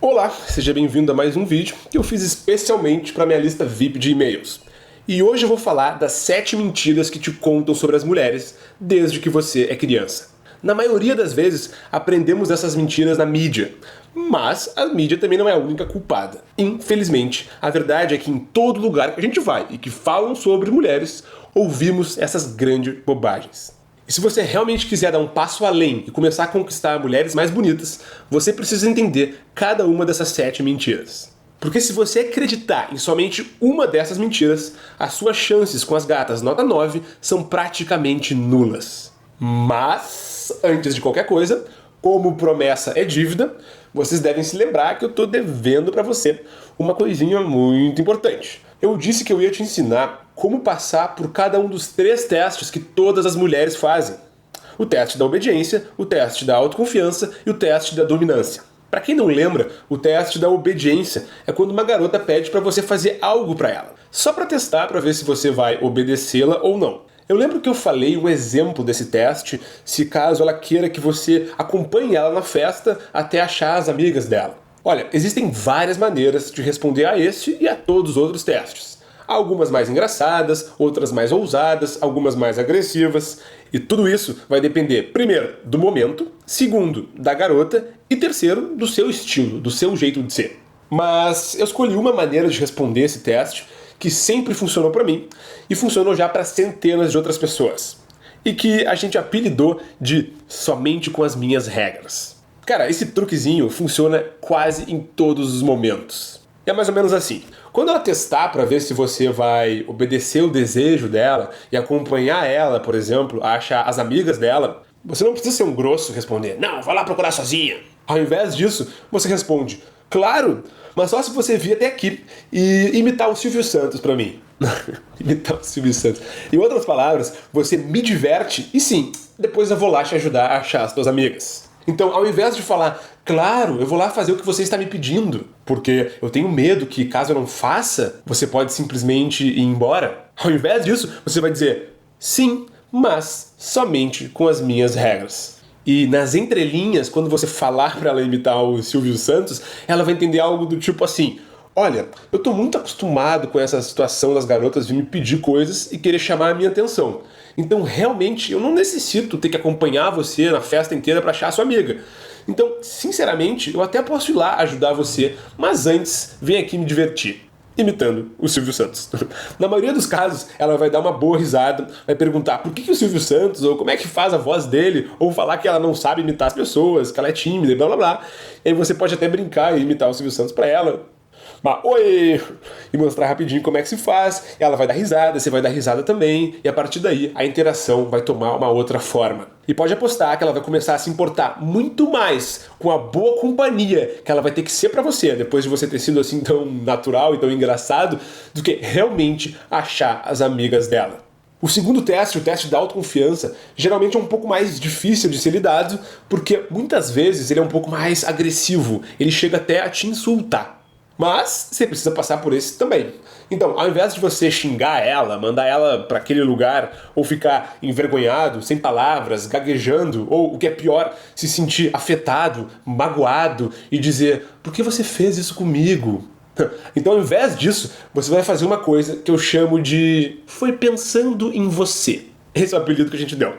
Olá, seja bem-vindo a mais um vídeo que eu fiz especialmente para minha lista VIP de e-mails. E hoje eu vou falar das 7 mentiras que te contam sobre as mulheres desde que você é criança. Na maioria das vezes, aprendemos essas mentiras na mídia, mas a mídia também não é a única culpada. Infelizmente, a verdade é que em todo lugar que a gente vai e que falam sobre mulheres, ouvimos essas grandes bobagens. E se você realmente quiser dar um passo além e começar a conquistar mulheres mais bonitas, você precisa entender cada uma dessas 7 mentiras. Porque se você acreditar em somente uma dessas mentiras, as suas chances com as gatas nota 9 são praticamente nulas. Mas, antes de qualquer coisa, como promessa é dívida, vocês devem se lembrar que eu estou devendo para você uma coisinha muito importante. Eu disse que eu ia te ensinar como passar por cada um dos 3 testes que todas as mulheres fazem. O teste da obediência, o teste da autoconfiança e o teste da dominância. Para quem não lembra, o teste da obediência é quando uma garota pede para você fazer algo para ela, só para testar para ver se você vai obedecê-la ou não. Eu lembro que eu falei um exemplo desse teste, se caso ela queira que você acompanhe ela na festa até achar as amigas dela. Olha, existem várias maneiras de responder a este e a todos os outros testes. Algumas mais engraçadas, outras mais ousadas, algumas mais agressivas. E tudo isso vai depender, primeiro, do momento, segundo, da garota e terceiro, do seu estilo, do seu jeito de ser. Mas eu escolhi uma maneira de responder esse teste que sempre funcionou para mim e funcionou já para centenas de outras pessoas. E que a gente apelidou de somente com as minhas regras. Cara, esse truquezinho funciona quase em todos os momentos. É mais ou menos assim. Quando ela testar para ver se você vai obedecer o desejo dela e acompanhar ela, por exemplo, a achar as amigas dela, você não precisa ser um grosso e responder, não, vai lá procurar sozinha. Ao invés disso, você responde, claro, mas só se você vir até aqui e imitar o Silvio Santos pra mim. Imitar o Silvio Santos. Em outras palavras, você me diverte e sim, depois eu vou lá te ajudar a achar as tuas amigas. Então, ao invés de falar, claro, eu vou lá fazer o que você está me pedindo, porque eu tenho medo que, caso eu não faça, você pode simplesmente ir embora. Ao invés disso, você vai dizer, sim, mas somente com as minhas regras. E nas entrelinhas, quando você falar para ela imitar o Silvio Santos, ela vai entender algo do tipo assim, olha, eu tô muito acostumado com essa situação das garotas de me pedir coisas e querer chamar a minha atenção. Então, realmente, eu não necessito ter que acompanhar você na festa inteira para achar a sua amiga. Então, sinceramente, eu até posso ir lá ajudar você, mas antes, vem aqui me divertir. Imitando o Silvio Santos. Na maioria dos casos, ela vai dar uma boa risada, vai perguntar por que o Silvio Santos, ou como é que faz a voz dele, ou falar que ela não sabe imitar as pessoas, que ela é tímida e blá blá blá. E aí você pode até brincar e imitar o Silvio Santos pra ela. Mas, oi! E mostrar rapidinho como é que se faz. Ela vai dar risada, você vai dar risada também. E a partir daí, a interação vai tomar uma outra forma. E pode apostar que ela vai começar a se importar muito mais com a boa companhia que ela vai ter que ser pra você, depois de você ter sido assim tão natural e tão engraçado, do que realmente achar as amigas dela. O segundo teste, o teste da autoconfiança, geralmente é um pouco mais difícil de ser lidado, porque muitas vezes ele é um pouco mais agressivo, ele chega até a te insultar. Mas você precisa passar por esse também. Então, ao invés de você xingar ela, mandar ela para aquele lugar, ou ficar envergonhado, sem palavras, gaguejando, ou o que é pior, se sentir afetado, magoado e dizer, por que você fez isso comigo? Então, ao invés disso, você vai fazer uma coisa que eu chamo de foi pensando em você. Esse é o apelido que a gente deu.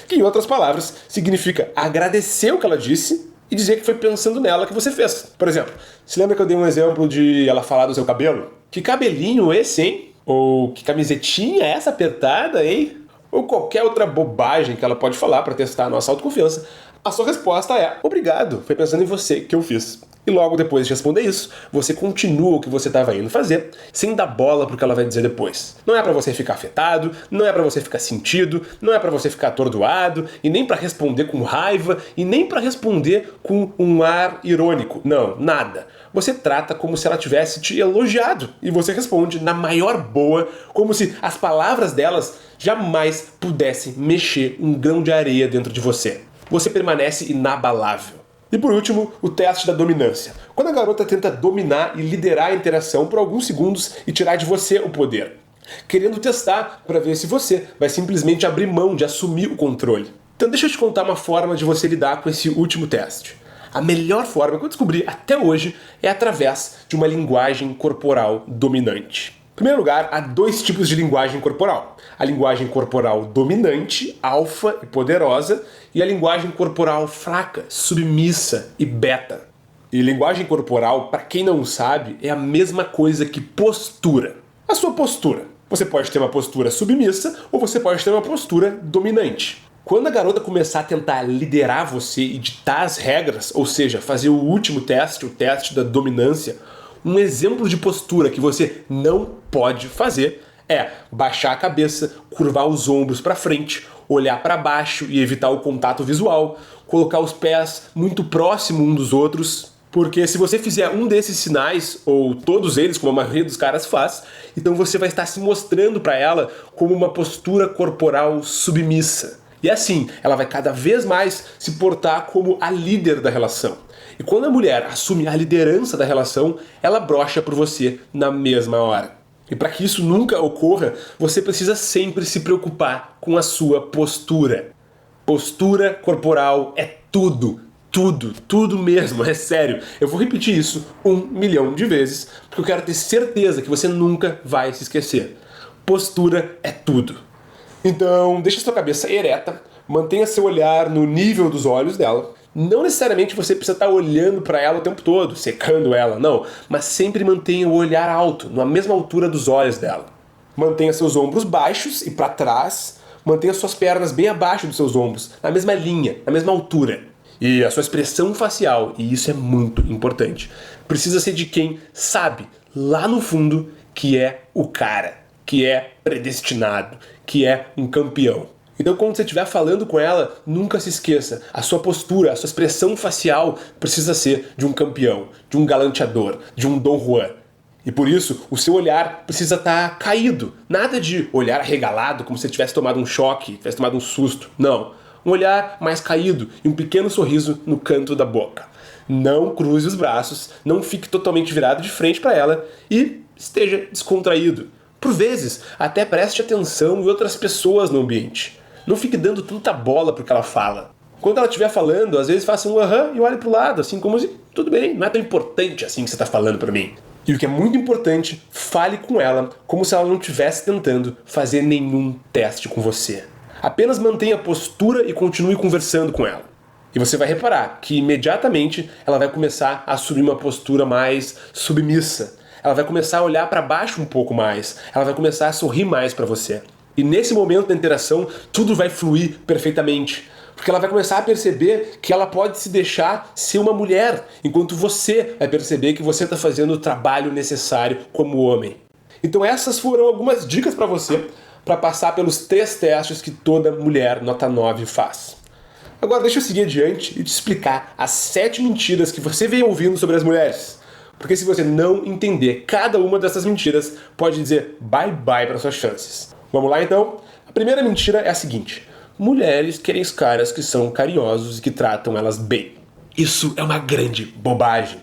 Que, em outras palavras, significa agradecer o que ela disse e dizer que foi pensando nela que você fez. Por exemplo, se lembra que eu dei um exemplo de ela falar do seu cabelo? Que cabelinho esse, hein? Ou que camisetinha essa apertada, hein? Ou qualquer outra bobagem que ela pode falar para testar a nossa autoconfiança. A sua resposta é, obrigado, foi pensando em você que eu fiz. E logo depois de responder isso, você continua o que você estava indo fazer, sem dar bola pro que ela vai dizer depois. Não é pra você ficar afetado, não é pra você ficar sentido, não é pra você ficar atordoado, e nem pra responder com raiva, e nem pra responder com um ar irônico. Não, nada. Você trata como se ela tivesse te elogiado, e você responde na maior boa, como se as palavras delas jamais pudessem mexer um grão de areia dentro de você. Você permanece inabalável. E por último, o teste da dominância. Quando a garota tenta dominar e liderar a interação por alguns segundos e tirar de você o poder. Querendo testar para ver se você vai simplesmente abrir mão de assumir o controle. Então deixa eu te contar uma forma de você lidar com esse último teste. A melhor forma que eu descobri até hoje é através de uma linguagem corporal dominante. Em primeiro lugar, há dois tipos de linguagem corporal. A linguagem corporal dominante, alfa e poderosa, e a linguagem corporal fraca, submissa e beta. E linguagem corporal, para quem não sabe, é a mesma coisa que postura. A sua postura. Você pode ter uma postura submissa ou você pode ter uma postura dominante. Quando a garota começar a tentar liderar você e ditar as regras, ou seja, fazer o último teste, o teste da dominância, um exemplo de postura que você não pode fazer é baixar a cabeça, curvar os ombros para frente, olhar para baixo e evitar o contato visual, colocar os pés muito próximo um dos outros, porque se você fizer um desses sinais, ou todos eles, como a maioria dos caras faz, então você vai estar se mostrando para ela como uma postura corporal submissa. E assim, ela vai cada vez mais se portar como a líder da relação. E quando a mulher assume a liderança da relação, ela brocha por você na mesma hora. E para que isso nunca ocorra, você precisa sempre se preocupar com a sua postura. Postura corporal é tudo. Tudo mesmo, é sério. Eu vou repetir isso 1 milhão de vezes, porque eu quero ter certeza que você nunca vai se esquecer. Postura é tudo. Então, deixa sua cabeça ereta, mantenha seu olhar no nível dos olhos dela. Não necessariamente você precisa estar olhando para ela o tempo todo, secando ela, não. Mas sempre mantenha o olhar alto, na mesma altura dos olhos dela. Mantenha seus ombros baixos e para trás. Mantenha suas pernas bem abaixo dos seus ombros, na mesma linha, na mesma altura. E a sua expressão facial, e isso é muito importante, precisa ser de quem sabe, lá no fundo, que é o cara, que é predestinado, que é um campeão. Então quando você estiver falando com ela, nunca se esqueça, a sua postura, a sua expressão facial precisa ser de um campeão, de um galanteador, de um Dom Juan. E por isso, o seu olhar precisa estar caído. Nada de olhar arregalado, como se você tivesse tomado um choque, tivesse tomado um susto. Não. Um olhar mais caído e um pequeno sorriso no canto da boca. Não cruze os braços, não fique totalmente virado de frente para ela e esteja descontraído. Por vezes, até preste atenção em outras pessoas no ambiente. Não fique dando tanta bola pro que ela fala. Quando ela estiver falando, às vezes faça um aham e olhe pro lado, assim como se, tudo bem, não é tão importante assim que você está falando para mim. E o que é muito importante, fale com ela como se ela não estivesse tentando fazer nenhum teste com você. Apenas mantenha a postura e continue conversando com ela. E você vai reparar que imediatamente ela vai começar a assumir uma postura mais submissa. Ela vai começar a olhar para baixo um pouco mais. Ela vai começar a sorrir mais para você. E nesse momento da interação, tudo vai fluir perfeitamente. Porque ela vai começar a perceber que ela pode se deixar ser uma mulher, enquanto você vai perceber que você está fazendo o trabalho necessário como homem. Então essas foram algumas dicas para você, para passar pelos 3 testes que toda mulher nota 9 faz. Agora deixa eu seguir adiante e te explicar as 7 mentiras que você vem ouvindo sobre as mulheres. Porque se você não entender cada uma dessas mentiras, pode dizer bye-bye para suas chances. Vamos lá então? A primeira mentira é a seguinte: mulheres querem os caras que são carinhosos e que tratam elas bem. Isso é uma grande bobagem.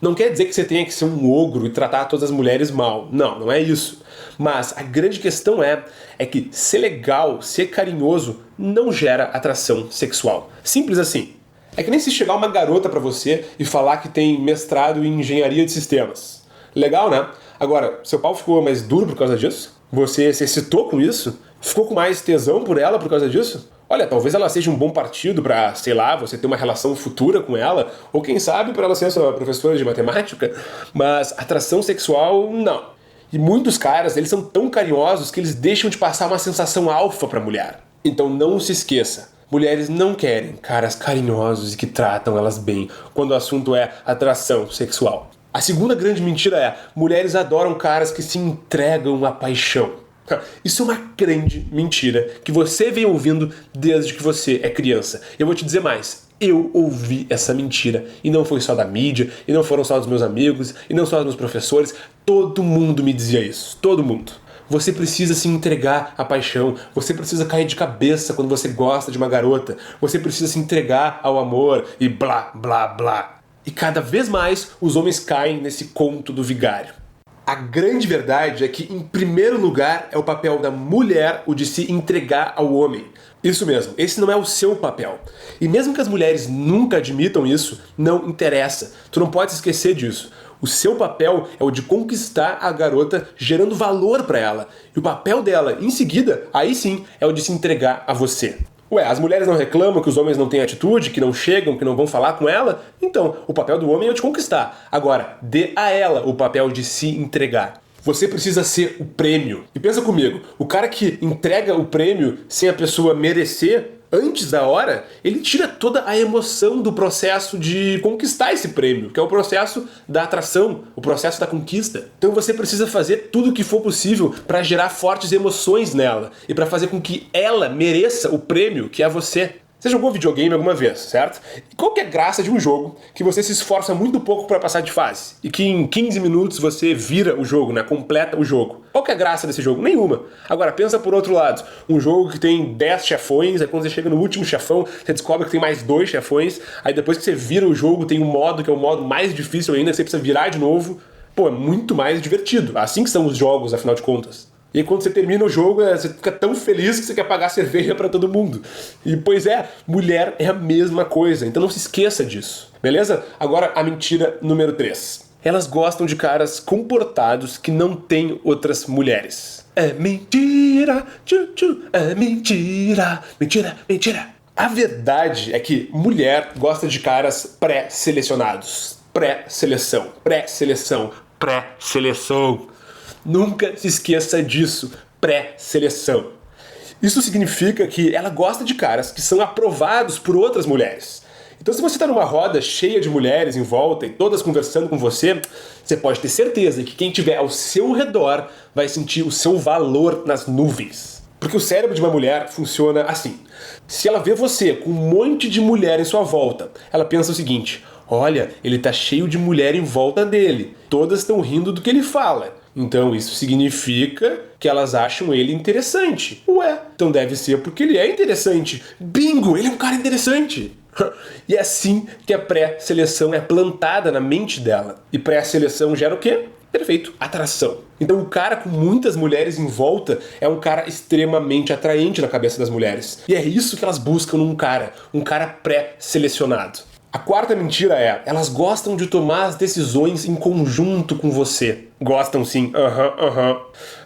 Não quer dizer que você tenha que ser um ogro e tratar todas as mulheres mal. Não, não é isso. Mas a grande questão é que ser legal, ser carinhoso, não gera atração sexual. Simples assim. É que nem se chegar uma garota pra você e falar que tem mestrado em engenharia de sistemas. Legal, né? Agora, seu pau ficou mais duro por causa disso? Você se excitou com isso? Ficou com mais tesão por ela por causa disso? Olha, talvez ela seja um bom partido pra, sei lá, você ter uma relação futura com ela, ou quem sabe pra ela ser sua professora de matemática, mas atração sexual, não. E muitos caras, eles são tão carinhosos que eles deixam de passar uma sensação alfa pra mulher. Então não se esqueça, mulheres não querem caras carinhosos e que tratam elas bem, quando o assunto é atração sexual. A segunda grande mentira é, mulheres adoram caras que se entregam à paixão. Isso é uma grande mentira que você vem ouvindo desde que você é criança. Eu vou te dizer mais, eu ouvi essa mentira e não foi só da mídia, e não foram só dos meus amigos, e não só dos meus professores, todo mundo me dizia isso, todo mundo. Você precisa se entregar à paixão, você precisa cair de cabeça quando você gosta de uma garota, você precisa se entregar ao amor e blá, blá, blá. E cada vez mais os homens caem nesse conto do vigário. A grande verdade é que, em primeiro lugar, é o papel da mulher o de se entregar ao homem. Isso mesmo, esse não é o seu papel. E mesmo que as mulheres nunca admitam isso, não interessa. Tu não pode esquecer disso. O seu papel é o de conquistar a garota gerando valor pra ela. E o papel dela, em seguida, aí sim, é o de se entregar a você. Ué, as mulheres não reclamam que os homens não têm atitude, que não chegam, que não vão falar com ela? Então, o papel do homem é o de conquistar. Agora, dê a ela o papel de se entregar. Você precisa ser o prêmio. E pensa comigo, o cara que entrega o prêmio sem a pessoa merecer, antes da hora, ele tira toda a emoção do processo de conquistar esse prêmio, que é o processo da atração, o processo da conquista. Então você precisa fazer tudo o que for possível para gerar fortes emoções nela e para fazer com que ela mereça o prêmio que é você. Você jogou videogame alguma vez, certo? E qual que é a graça de um jogo que você se esforça muito pouco para passar de fase e que em 15 minutos você vira o jogo, né? Completa o jogo. Qual que é a graça desse jogo? Nenhuma. Agora, pensa por outro lado. Um jogo que tem 10 chefões, aí quando você chega no último chefão, você descobre que tem mais 2 chefões, aí depois que você vira o jogo, tem um modo que é o modo mais difícil ainda, que você precisa virar de novo. Pô, é muito mais divertido. Assim que são os jogos, afinal de contas. E aí, quando você termina o jogo, você fica tão feliz que você quer pagar cerveja pra todo mundo. E pois é, mulher é a mesma coisa, então não se esqueça disso. Beleza? Agora a mentira número 3. Elas gostam de caras comportados que não têm outras mulheres. É mentira, é mentira, mentira, mentira. A verdade é que mulher gosta de caras pré-selecionados. Pré-seleção, pré-seleção, pré-seleção. Nunca se esqueça disso, pré-seleção. Isso significa que ela gosta de caras que são aprovados por outras mulheres. Então se você está numa roda cheia de mulheres em volta e todas conversando com você, você pode ter certeza que quem estiver ao seu redor vai sentir o seu valor nas nuvens. Porque o cérebro de uma mulher funciona assim. Se ela vê você com um monte de mulher em sua volta, ela pensa o seguinte: olha, ele tá cheio de mulher em volta dele. Todas estão rindo do que ele fala. Então isso significa que elas acham ele interessante. Ué, então deve ser porque ele é interessante. Bingo, ele é um cara interessante. E é assim que a pré-seleção é plantada na mente dela. E pré-seleção gera o quê? Perfeito, atração. Então o cara com muitas mulheres em volta é um cara extremamente atraente na cabeça das mulheres. E é isso que elas buscam num cara, um cara pré-selecionado. A quarta mentira é, elas gostam de tomar as decisões em conjunto com você. Gostam sim,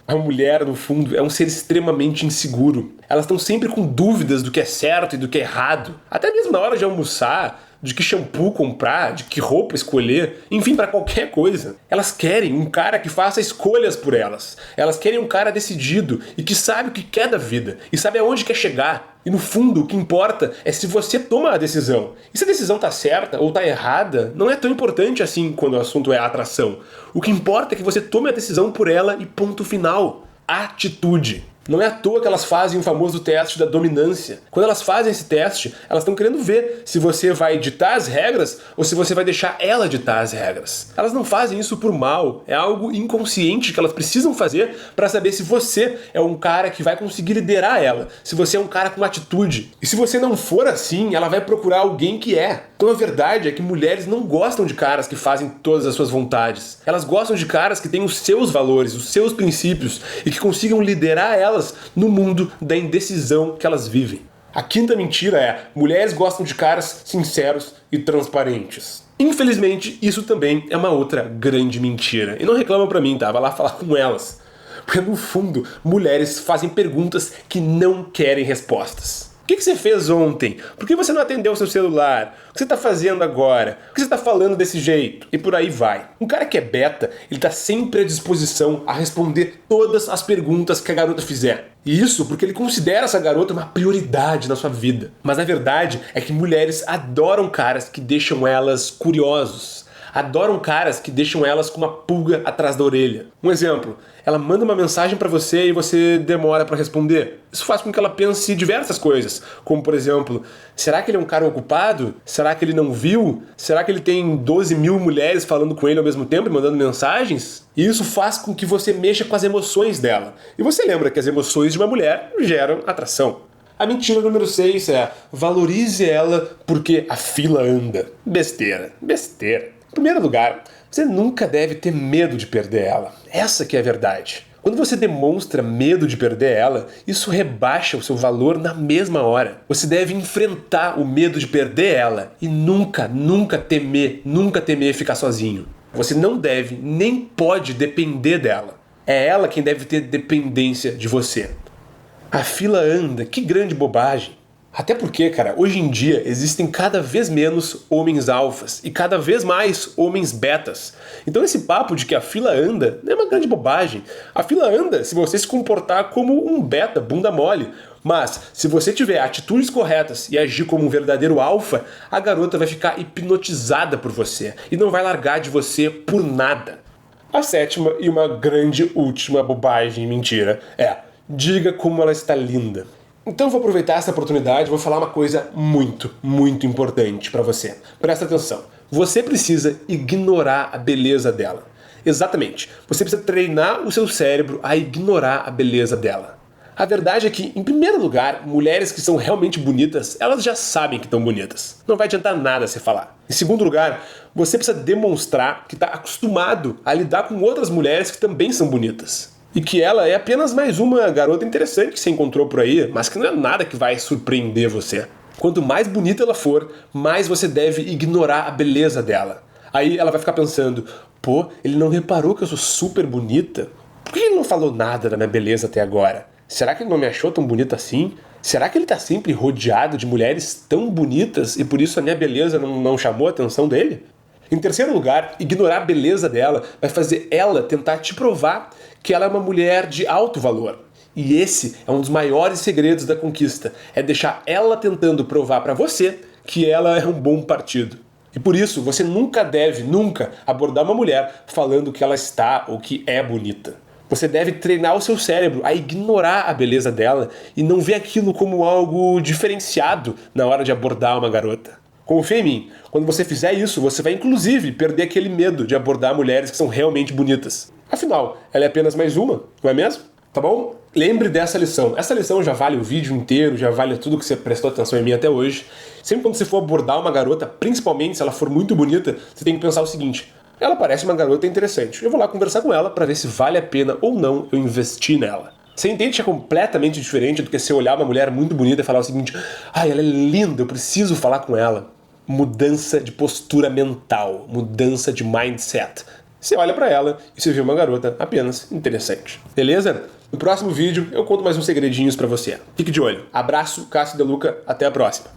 A mulher, no fundo, é um ser extremamente inseguro. Elas estão sempre com dúvidas do que é certo e do que é errado. Até mesmo na hora de almoçar, de que shampoo comprar, de que roupa escolher, enfim, para qualquer coisa. Elas querem um cara que faça escolhas por elas. Elas querem um cara decidido e que sabe o que quer da vida e sabe aonde quer chegar. E no fundo, o que importa é se você toma a decisão. E se a decisão tá certa ou tá errada, não é tão importante assim quando o assunto é atração. O que importa é que você tome a decisão por ela e ponto final. Atitude. Não é à toa que elas fazem o famoso teste da dominância. Quando elas fazem esse teste, elas estão querendo ver se você vai ditar as regras ou se você vai deixar ela ditar as regras. Elas não fazem isso por mal, é algo inconsciente que elas precisam fazer para saber se você é um cara que vai conseguir liderar ela, se você é um cara com atitude. E se você não for assim, ela vai procurar alguém que é. Então a verdade é que mulheres não gostam de caras que fazem todas as suas vontades. Elas gostam de caras que têm os seus valores, os seus princípios e que consigam liderar elas no mundo da indecisão que elas vivem. A quinta mentira é: mulheres gostam de caras sinceros e transparentes. Infelizmente, isso também é uma outra grande mentira. E não reclamam pra mim, tá? Vai lá falar com elas. Porque no fundo, mulheres fazem perguntas que não querem respostas. O que você fez ontem? Por que você não atendeu o seu celular? O que você está fazendo agora? Por que você está falando desse jeito? E por aí vai. Um cara que é beta, ele está sempre à disposição a responder todas as perguntas que a garota fizer. E isso porque ele considera essa garota uma prioridade na sua vida. Mas a verdade é que mulheres adoram caras que deixam elas curiosos. Adoram caras que deixam elas com uma pulga atrás da orelha. Um exemplo, ela manda uma mensagem pra você e você demora pra responder. Isso faz com que ela pense diversas coisas, como por exemplo, será que ele é um cara ocupado? Será que ele não viu? Será que ele tem 12 mil mulheres falando com ele ao mesmo tempo e mandando mensagens? E isso faz com que você mexa com as emoções dela. E você lembra que as emoções de uma mulher geram atração. A mentira número 6 é: valorize ela porque a fila anda. Besteira, besteira. Em primeiro lugar, você nunca deve ter medo de perder ela. Essa que é a verdade. Quando você demonstra medo de perder ela, isso rebaixa o seu valor na mesma hora. Você deve enfrentar o medo de perder ela e nunca temer ficar sozinho. Você não deve, nem pode depender dela. É ela quem deve ter dependência de você. A fila anda, que grande bobagem. Até porque, cara, hoje em dia existem cada vez menos homens alfas e cada vez mais homens betas. Então esse papo de que a fila anda é uma grande bobagem. A fila anda se você se comportar como um beta, bunda mole. Mas, se você tiver atitudes corretas e agir como um verdadeiro alfa, a garota vai ficar hipnotizada por você e não vai largar de você por nada. A sétima e uma grande última bobagem e mentira é: diga como ela está linda. Então eu vou aproveitar essa oportunidade e vou falar uma coisa muito importante pra você. Presta atenção. Você precisa ignorar a beleza dela. Exatamente. Você precisa treinar o seu cérebro a ignorar a beleza dela. A verdade é que, em primeiro lugar, mulheres que são realmente bonitas, elas já sabem que estão bonitas. Não vai adiantar nada você falar. Em segundo lugar, você precisa demonstrar que está acostumado a lidar com outras mulheres que também são bonitas. E que ela é apenas mais uma garota interessante que você encontrou por aí, mas que não é nada que vai surpreender você. Quanto mais bonita ela for, mais você deve ignorar a beleza dela. Aí ela vai ficar pensando: pô, ele não reparou que eu sou super bonita? Por que ele não falou nada da minha beleza até agora? Será que ele não me achou tão bonita assim? Será que ele tá sempre rodeado de mulheres tão bonitas e por isso a minha beleza não chamou a atenção dele? Em terceiro lugar, ignorar a beleza dela vai fazer ela tentar te provar que ela é uma mulher de alto valor. E esse é um dos maiores segredos da conquista, é deixar ela tentando provar pra você que ela é um bom partido. E por isso, você nunca deve abordar uma mulher falando que ela está ou que é bonita. Você deve treinar o seu cérebro a ignorar a beleza dela e não ver aquilo como algo diferenciado na hora de abordar uma garota. Confia em mim, quando você fizer isso, você vai inclusive perder aquele medo de abordar mulheres que são realmente bonitas. Afinal, ela é apenas mais uma, não é mesmo? Tá bom? Lembre dessa lição. Essa lição já vale o vídeo inteiro, já vale tudo que você prestou atenção em mim até hoje. Sempre quando você for abordar uma garota, principalmente se ela for muito bonita, você tem que pensar o seguinte: ela parece uma garota interessante. Eu vou lá conversar com ela para ver se vale a pena ou não eu investir nela. Você entende que é completamente diferente do que você olhar uma mulher muito bonita e falar o seguinte: ai, ela é linda, eu preciso falar com ela. Mudança de postura mental, mudança de mindset. Você olha pra ela e você vê uma garota apenas interessante. Beleza? No próximo vídeo eu conto mais uns segredinhos pra você. Fique de olho. Abraço, Cássio De Luca, até a próxima.